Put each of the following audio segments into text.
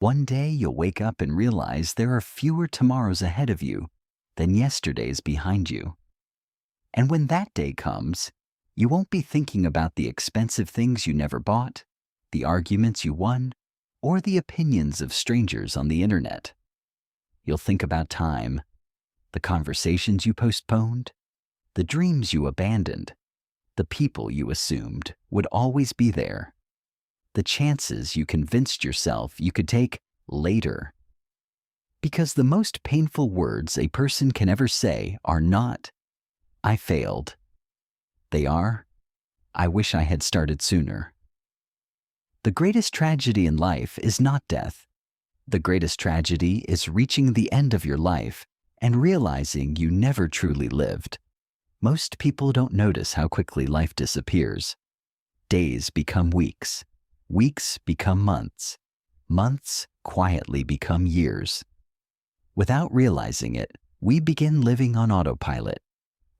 One day you'll wake up and realize there are fewer tomorrows ahead of you than yesterdays behind you. And when that day comes, you won't be thinking about the expensive things you never bought, the arguments you won, or the opinions of strangers on the internet. You'll think about time, the conversations you postponed, the dreams you abandoned, the people you assumed would always be there, the chances you convinced yourself you could take later. Because the most painful words a person can ever say are not, "I failed." They are, "I wish I had started sooner." The greatest tragedy in life is not death. The greatest tragedy is reaching the end of your life and realizing you never truly lived. Most people don't notice how quickly life disappears. Days become weeks. Weeks become months. Months quietly become years. Without realizing it, we begin living on autopilot.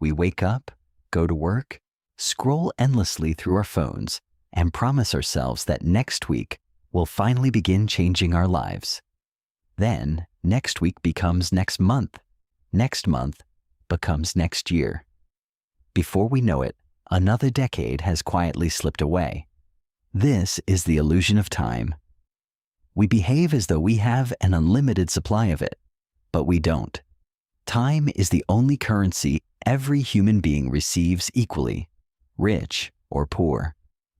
We wake up, go to work, scroll endlessly through our phones, and promise ourselves that next week we'll finally begin changing our lives. Then, next week becomes next month becomes next year. Before we know it, another decade has quietly slipped away. This is the illusion of time. We behave as though we have an unlimited supply of it, but we don't. Time is the only currency every human being receives equally, rich or poor,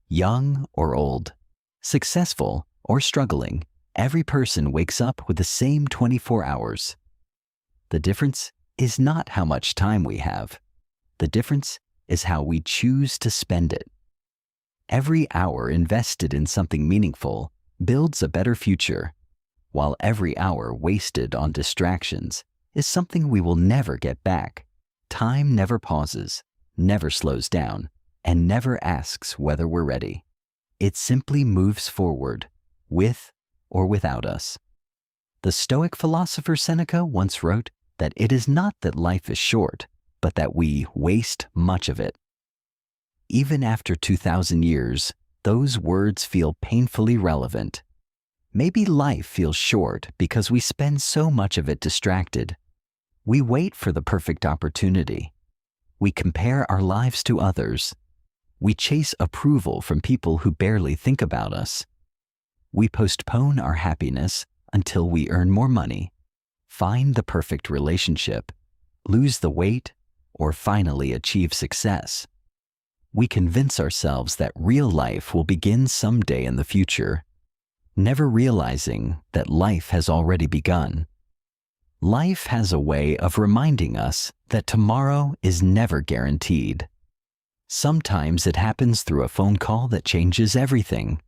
young or old, successful or struggling. Every person wakes up with the same 24 hours. The difference is not how much time we have. The difference is how we choose to spend it. Every hour invested in something meaningful builds a better future, while every hour wasted on distractions is something we will never get back. Time never pauses, never slows down, and never asks whether we're ready. It simply moves forward, with or without us. The Stoic philosopher Seneca once wrote that it is not that life is short, but that we waste much of it. Even after 2,000 years, those words feel painfully relevant. Maybe life feels short because we spend so much of it distracted. We wait for the perfect opportunity. We compare our lives to others. We chase approval from people who barely think about us. We postpone our happiness until we earn more money, find the perfect relationship, lose the weight, or finally achieve success. We convince ourselves that real life will begin someday in the future, never realizing that life has already begun. Life has a way of reminding us that tomorrow is never guaranteed. Sometimes it happens through a phone call that changes everything.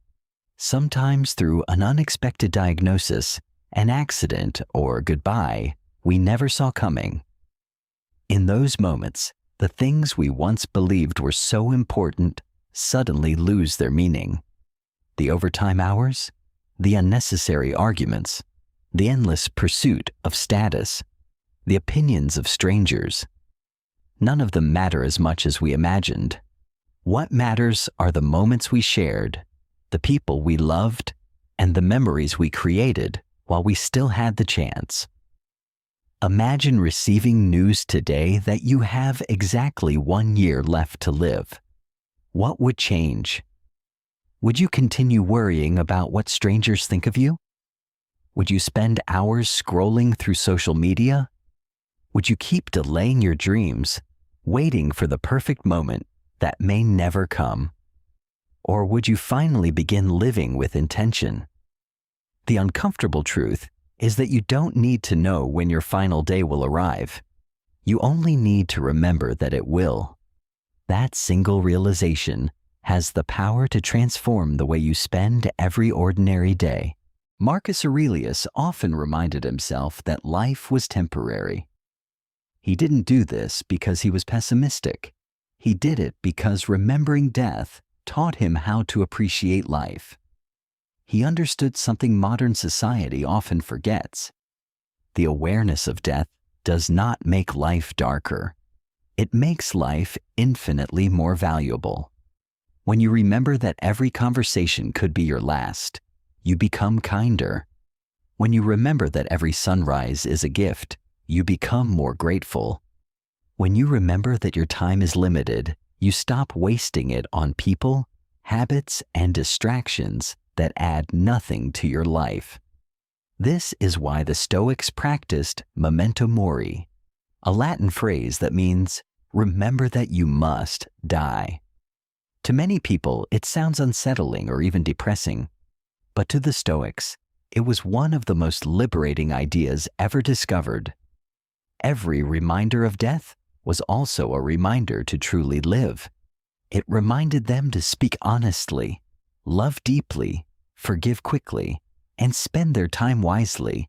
Sometimes through an unexpected diagnosis, an accident, or goodbye we never saw coming. In those moments, the things we once believed were so important suddenly lose their meaning. The overtime hours, the unnecessary arguments, the endless pursuit of status, the opinions of strangers. None of them matter as much as we imagined. What matters are the moments we shared, the people we loved, and the memories we created while we still had the chance. Imagine receiving news today that you have exactly 1 year left to live. What would change? Would you continue worrying about what strangers think of you? Would you spend hours scrolling through social media? Would you keep delaying your dreams, waiting for the perfect moment that may never come? Or would you finally begin living with intention? The uncomfortable truth is that you don't need to know when your final day will arrive. You only need to remember that it will. That single realization has the power to transform the way you spend every ordinary day. Marcus Aurelius often reminded himself that life was temporary. He didn't do this because he was pessimistic. He did it because remembering death taught him how to appreciate life. He understood something modern society often forgets. The awareness of death does not make life darker. It makes life infinitely more valuable. When you remember that every conversation could be your last, you become kinder. When you remember that every sunrise is a gift, you become more grateful. When you remember that your time is limited, you stop wasting it on people, habits, and distractions that add nothing to your life. This is why the Stoics practiced memento mori, a Latin phrase that means remember that you must die. To many people, it sounds unsettling or even depressing, but to the Stoics, it was one of the most liberating ideas ever discovered. Every reminder of death was also a reminder to truly live. It reminded them to speak honestly, love deeply, forgive quickly, and spend their time wisely,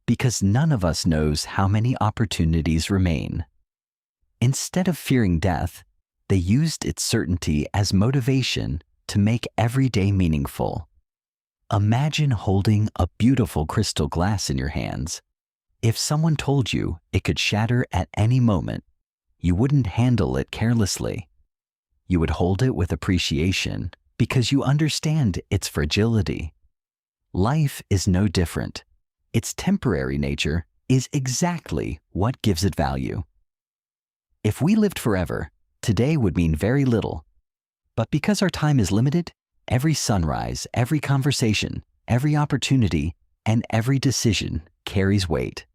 because none of us knows how many opportunities remain. Instead of fearing death, they used its certainty as motivation to make every day meaningful. Imagine holding a beautiful crystal glass in your hands. If someone told you it could shatter at any moment, you wouldn't handle it carelessly. You would hold it with appreciation because you understand its fragility. Life is no different. Its temporary nature is exactly what gives it value. If we lived forever, today would mean very little. But because our time is limited, every sunrise, every conversation, every opportunity, and every decision carries weight.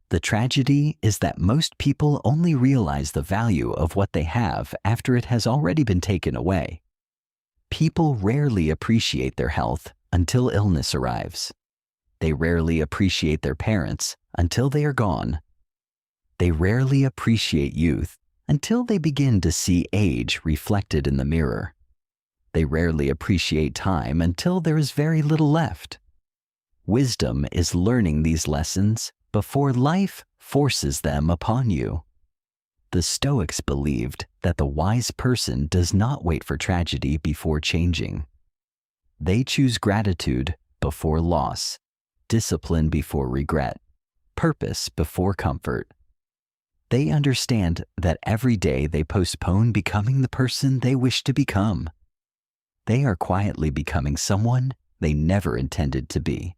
The tragedy is that most people only realize the value of what they have after it has already been taken away. People rarely appreciate their health until illness arrives. They rarely appreciate their parents until they are gone. They rarely appreciate youth until they begin to see age reflected in the mirror. They rarely appreciate time until there is very little left. Wisdom is learning these lessons before life forces them upon you. The Stoics believed that the wise person does not wait for tragedy before changing. They choose gratitude before loss, discipline before regret, purpose before comfort. They understand that every day they postpone becoming the person they wish to become. They are quietly becoming someone they never intended to be.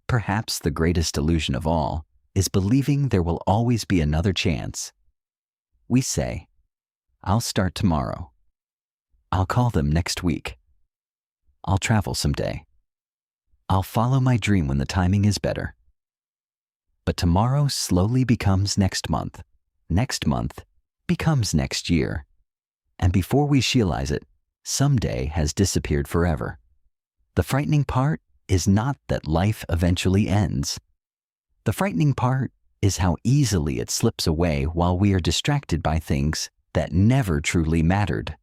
Perhaps the greatest illusion of all is believing there will always be another chance. We say, I'll start tomorrow. I'll call them next week. I'll travel someday. I'll follow my dream when the timing is better. But tomorrow slowly becomes next month. Next month becomes next year. And before we realize it, someday has disappeared forever. The frightening part is not that life eventually ends. The frightening part is how easily it slips away while we are distracted by things that never truly mattered.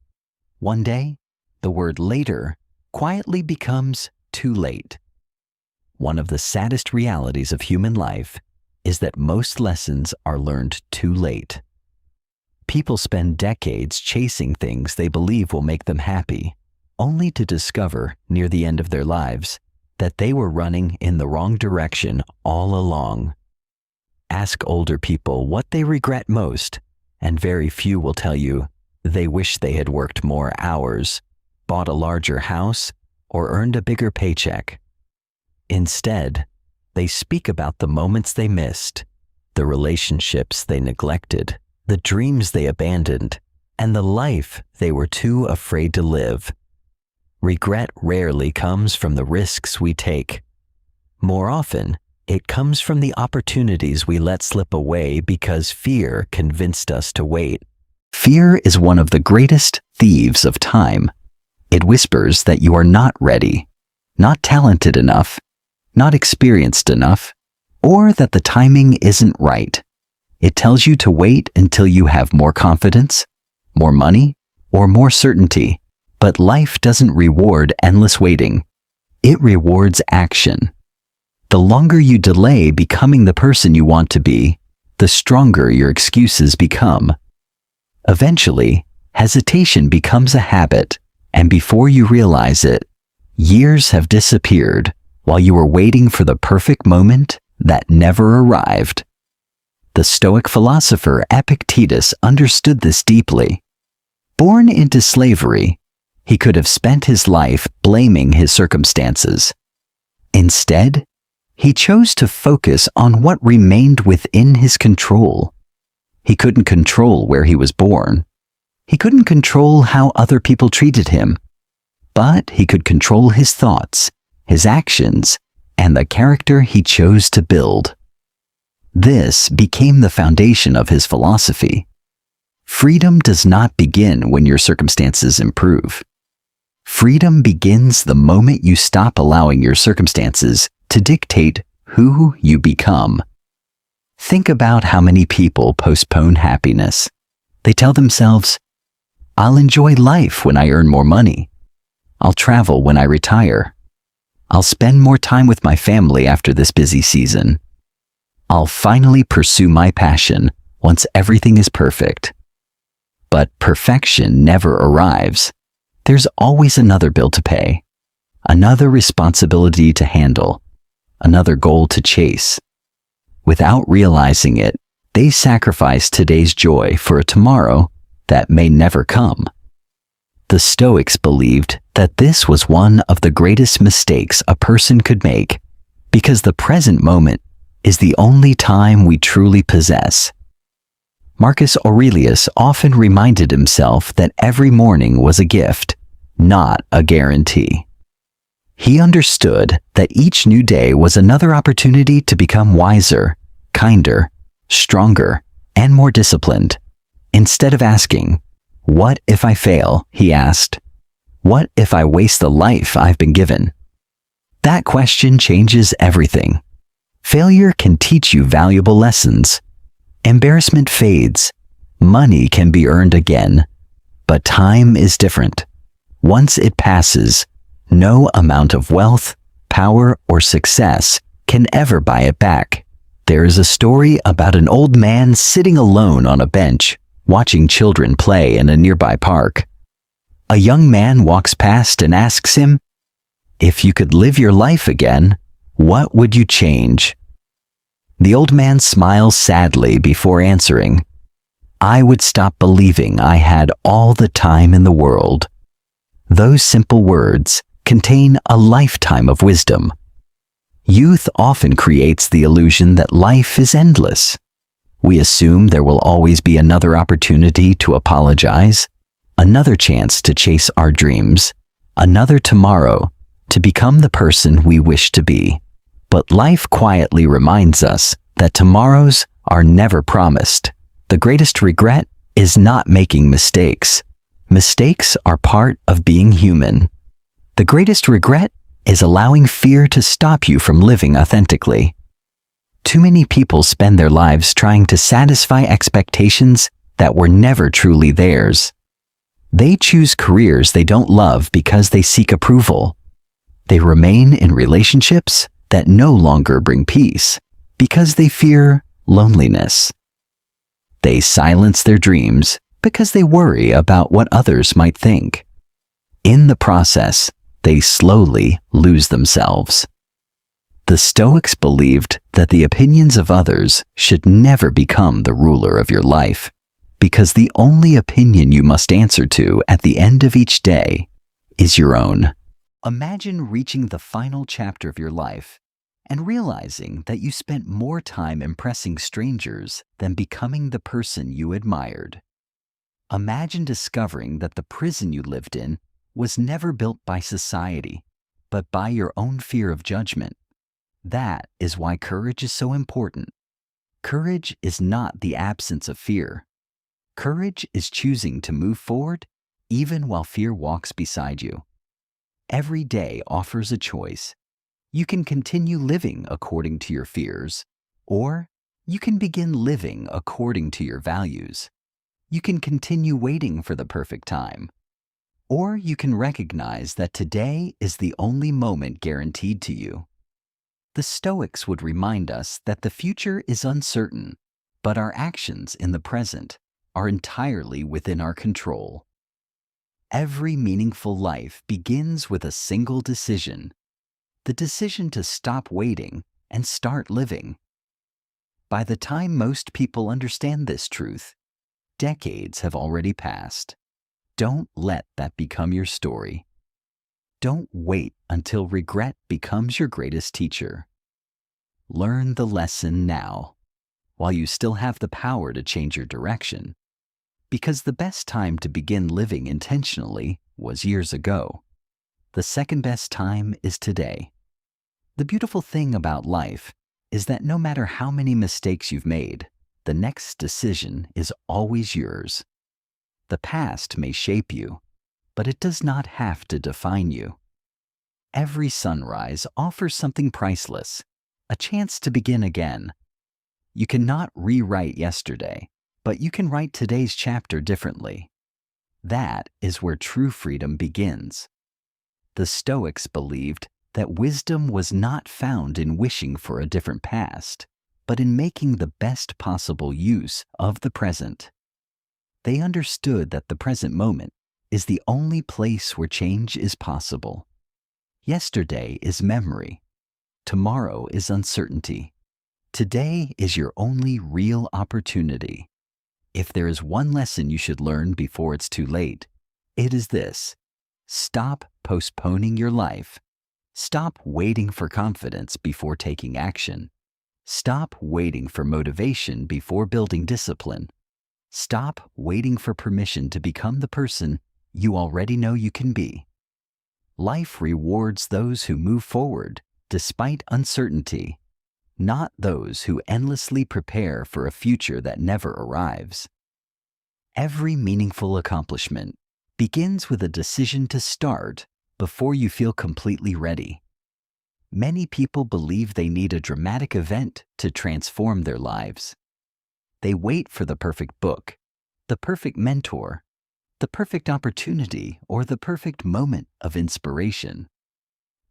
One day, the word later quietly becomes too late. One of the saddest realities of human life is that most lessons are learned too late. People spend decades chasing things they believe will make them happy, only to discover near the end of their lives that they were running in the wrong direction all along. Ask older people what they regret most, and very few will tell you they wish they had worked more hours, bought a larger house, or earned a bigger paycheck. Instead, they speak about the moments they missed, the relationships they neglected, the dreams they abandoned, and the life they were too afraid to live. Regret rarely comes from the risks we take. More often, it comes from the opportunities we let slip away because fear convinced us to wait. Fear is one of the greatest thieves of time. It whispers that you are not ready, not talented enough, not experienced enough, or that the timing isn't right. It tells you to wait until you have more confidence, more money, or more certainty. But life doesn't reward endless waiting. It rewards action. The longer you delay becoming the person you want to be, the stronger your excuses become. Eventually, hesitation becomes a habit, and before you realize it, years have disappeared while you were waiting for the perfect moment that never arrived. The Stoic philosopher Epictetus understood this deeply. Born into slavery, he could have spent his life blaming his circumstances. Instead, He chose to focus on what remained within his control. He couldn't control where he was born. He couldn't control how other people treated him. But he could control his thoughts, his actions, and the character he chose to build. This became the foundation of his philosophy. Freedom does not begin when your circumstances improve. Freedom begins the moment you stop allowing your circumstances to dictate who you become. Think about how many people postpone happiness. They tell themselves, "I'll enjoy life when I earn more money. I'll travel when I retire. I'll spend more time with my family after this busy season. I'll finally pursue my passion once everything is perfect." But perfection never arrives. There's always another bill to pay, another responsibility to handle, another goal to chase. Without realizing it, they sacrifice today's joy for a tomorrow that may never come. The Stoics believed that this was one of the greatest mistakes a person could make, because the present moment is the only time we truly possess. Marcus Aurelius often reminded himself that every morning was a gift, not a guarantee. He understood that each new day was another opportunity to become wiser, kinder, stronger, and more disciplined. Instead of asking, "What if I fail?" he asked, "What if I waste the life I've been given?" That question changes everything. Failure can teach you valuable lessons. Embarrassment fades. Money can be earned again. But time is different. Once it passes, no amount of wealth, power, or success can ever buy it back. There is a story about an old man sitting alone on a bench, watching children play in a nearby park. A young man walks past and asks him, "If you could live your life again, what would you change?" The old man smiles sadly before answering, "I would stop believing I had all the time in the world." Those simple words contain a lifetime of wisdom. Youth often creates the illusion that life is endless. We assume there will always be another opportunity to apologize, another chance to chase our dreams, another tomorrow to become the person we wish to be. But life quietly reminds us that tomorrows are never promised. The greatest regret is not making mistakes. Mistakes are part of being human. The greatest regret is allowing fear to stop you from living authentically. Too many people spend their lives trying to satisfy expectations that were never truly theirs. They choose careers they don't love because they seek approval. They remain in relationships that no longer bring peace because they fear loneliness. They silence their dreams because they worry about what others might think. In the process, they slowly lose themselves. The Stoics believed that the opinions of others should never become the ruler of your life, because the only opinion you must answer to at the end of each day is your own. Imagine reaching the final chapter of your life and realizing that you spent more time impressing strangers than becoming the person you admired. Imagine discovering that the prison you lived in was never built by society, but by your own fear of judgment. That is why courage is so important. Courage is not the absence of fear. Courage is choosing to move forward even while fear walks beside you. Every day offers a choice. You can continue living according to your fears, or you can begin living according to your values. You can continue waiting for the perfect time, or you can recognize that today is the only moment guaranteed to you. The Stoics would remind us that the future is uncertain, but our actions in the present are entirely within our control. Every meaningful life begins with a single decision, the decision to stop waiting and start living. By the time most people understand this truth, decades have already passed. Don't let that become your story. Don't wait until regret becomes your greatest teacher. Learn the lesson now, while you still have the power to change your direction. Because the best time to begin living intentionally was years ago. The second best time is today. The beautiful thing about life is that no matter how many mistakes you've made, the next decision is always yours. The past may shape you, but it does not have to define you. Every sunrise offers something priceless, a chance to begin again. You cannot rewrite yesterday, but you can write today's chapter differently. That is where true freedom begins. The Stoics believed that wisdom was not found in wishing for a different past, but in making the best possible use of the present. They understood that the present moment is the only place where change is possible. Yesterday is memory. Tomorrow is uncertainty. Today is your only real opportunity. If there is one lesson you should learn before it's too late, it is this: stop postponing your life. Stop waiting for confidence before taking action. Stop waiting for motivation before building discipline. Stop waiting for permission to become the person you already know you can be. Life rewards those who move forward despite uncertainty, not those who endlessly prepare for a future that never arrives. Every meaningful accomplishment begins with a decision to start before you feel completely ready. Many people believe they need a dramatic event to transform their lives. They wait for the perfect book, the perfect mentor, the perfect opportunity, or the perfect moment of inspiration.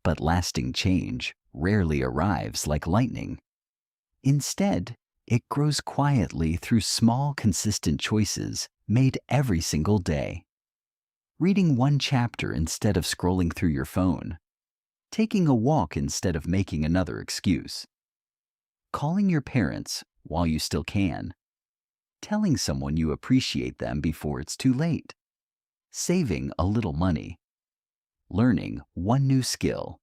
But lasting change rarely arrives like lightning. Instead, it grows quietly through small, consistent choices made every single day. Reading one chapter instead of scrolling through your phone. Taking a walk instead of making another excuse. Calling your parents while you still can. Telling someone you appreciate them before it's too late. Saving a little money. Learning one new skill.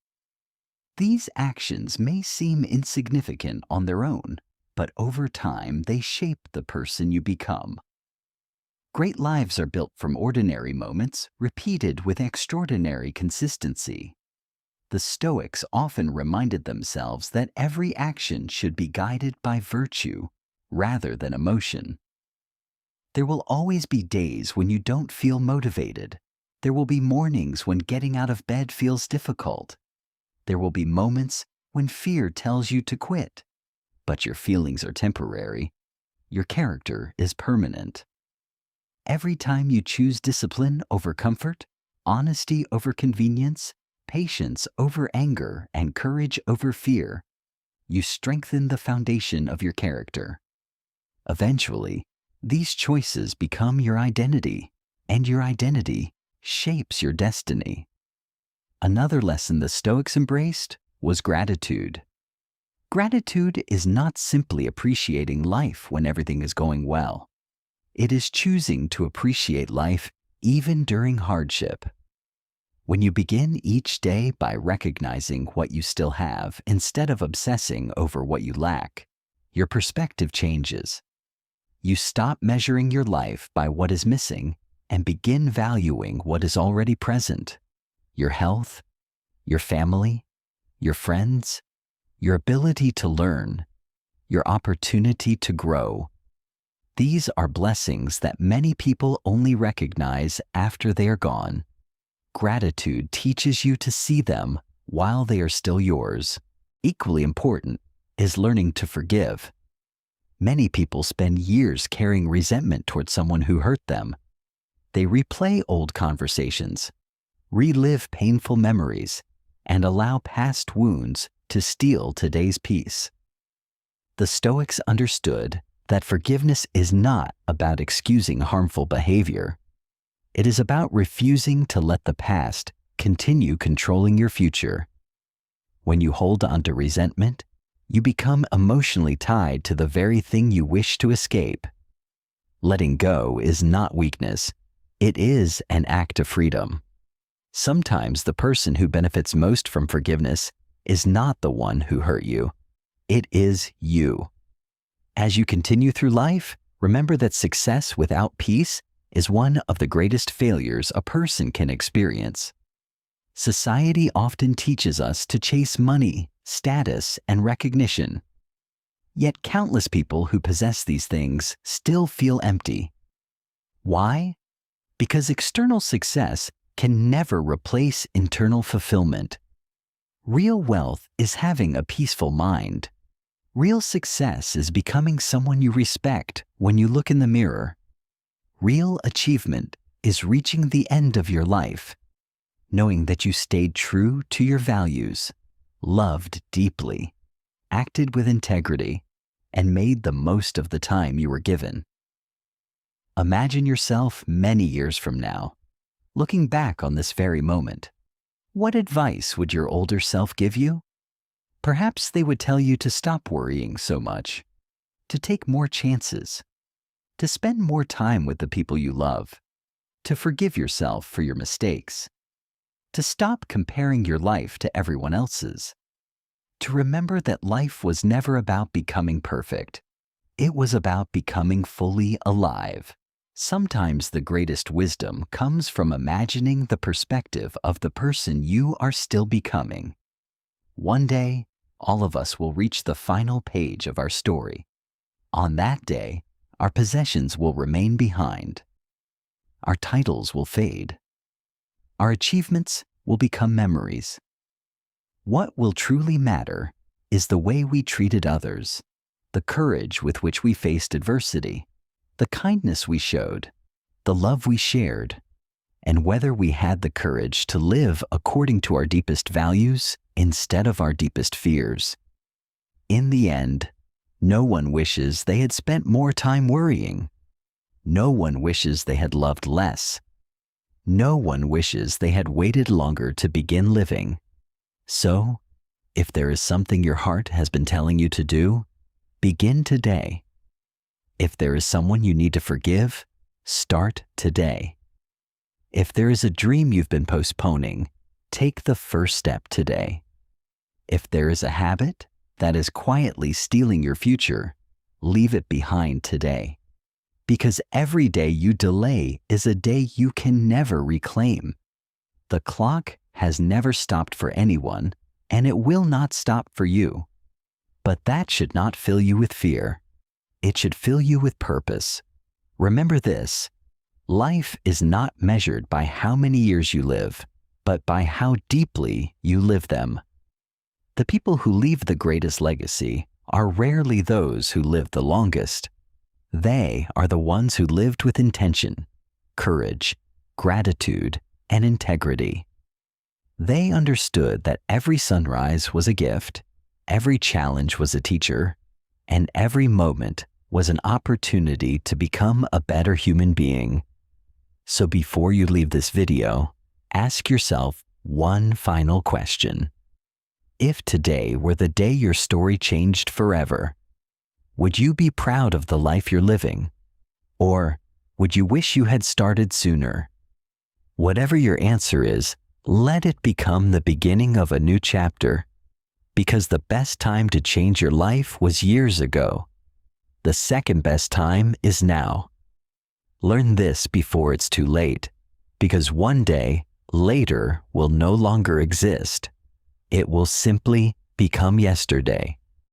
These actions may seem insignificant on their own, but over time they shape the person you become. Great lives are built from ordinary moments repeated with extraordinary consistency. The Stoics often reminded themselves that every action should be guided by virtue rather than emotion. There will always be days when you don't feel motivated. There will be mornings when getting out of bed feels difficult. There will be moments when fear tells you to quit. But your feelings are temporary. Your character is permanent. Every time you choose discipline over comfort, honesty over convenience, patience over anger, and courage over fear, you strengthen the foundation of your character. Eventually, these choices become your identity, and your identity shapes your destiny. Another lesson the Stoics embraced was gratitude. Gratitude is not simply appreciating life when everything is going well. It is choosing to appreciate life even during hardship. When you begin each day by recognizing what you still have instead of obsessing over what you lack, your perspective changes. You stop measuring your life by what is missing and begin valuing what is already present: your health, your family, your friends, your ability to learn, your opportunity to grow. These are blessings that many people only recognize after they are gone. Gratitude teaches you to see them while they are still yours. Equally important is learning to forgive. Many people spend years carrying resentment towards someone who hurt them. They replay old conversations, relive painful memories, and allow past wounds to steal today's peace. The Stoics understood that forgiveness is not about excusing harmful behavior. It is about refusing to let the past continue controlling your future. When you hold on to resentment, you become emotionally tied to the very thing you wish to escape. Letting go is not weakness. It is an act of freedom. Sometimes the person who benefits most from forgiveness is not the one who hurt you. It is you. As you continue through life, remember that success without peace is one of the greatest failures a person can experience. Society often teaches us to chase money, status, and recognition. Yet countless people who possess these things still feel empty. Why? Because external success can never replace internal fulfillment. Real wealth is having a peaceful mind. Real success is becoming someone you respect when you look in the mirror. Real achievement is reaching the end of your life, knowing that you stayed true to your values, loved deeply, acted with integrity, and made the most of the time you were given. Imagine yourself many years from now, looking back on this very moment. What advice would your older self give you? Perhaps they would tell you to stop worrying so much, to take more chances, to spend more time with the people you love, to forgive yourself for your mistakes, to stop comparing your life to everyone else's, to remember that life was never about becoming perfect. It was about becoming fully alive. Sometimes the greatest wisdom comes from imagining the perspective of the person you are still becoming. One day, all of us will reach the final page of our story. On that day, our possessions will remain behind. Our titles will fade. Our achievements will become memories. What will truly matter is the way we treated others, the courage with which we faced adversity, the kindness we showed, the love we shared, and whether we had the courage to live according to our deepest values instead of our deepest fears. In the end, no one wishes they had spent more time worrying. No one wishes they had loved less. No one wishes they had waited longer to begin living. So, if there is something your heart has been telling you to do, begin today. If there is someone you need to forgive, start today. If there is a dream you've been postponing, take the first step today. If there is a habit that is quietly stealing your future, leave it behind today. Because every day you delay is a day you can never reclaim. The clock has never stopped for anyone, and it will not stop for you. But that should not fill you with fear. It should fill you with purpose. Remember this: life is not measured by how many years you live, but by how deeply you live them. The people who leave the greatest legacy are rarely those who live the longest. They are the ones who lived with intention, courage, gratitude, and integrity. They understood that every sunrise was a gift, every challenge was a teacher, and every moment was an opportunity to become a better human being. So before you leave this video, ask yourself one final question. If today were the day your story changed forever, would you be proud of the life you're living? Or would you wish you had started sooner? Whatever your answer is, let it become the beginning of a new chapter. Because the best time to change your life was years ago. The second best time is now. Learn this before it's too late, because one day, later will no longer exist. It will simply become yesterday.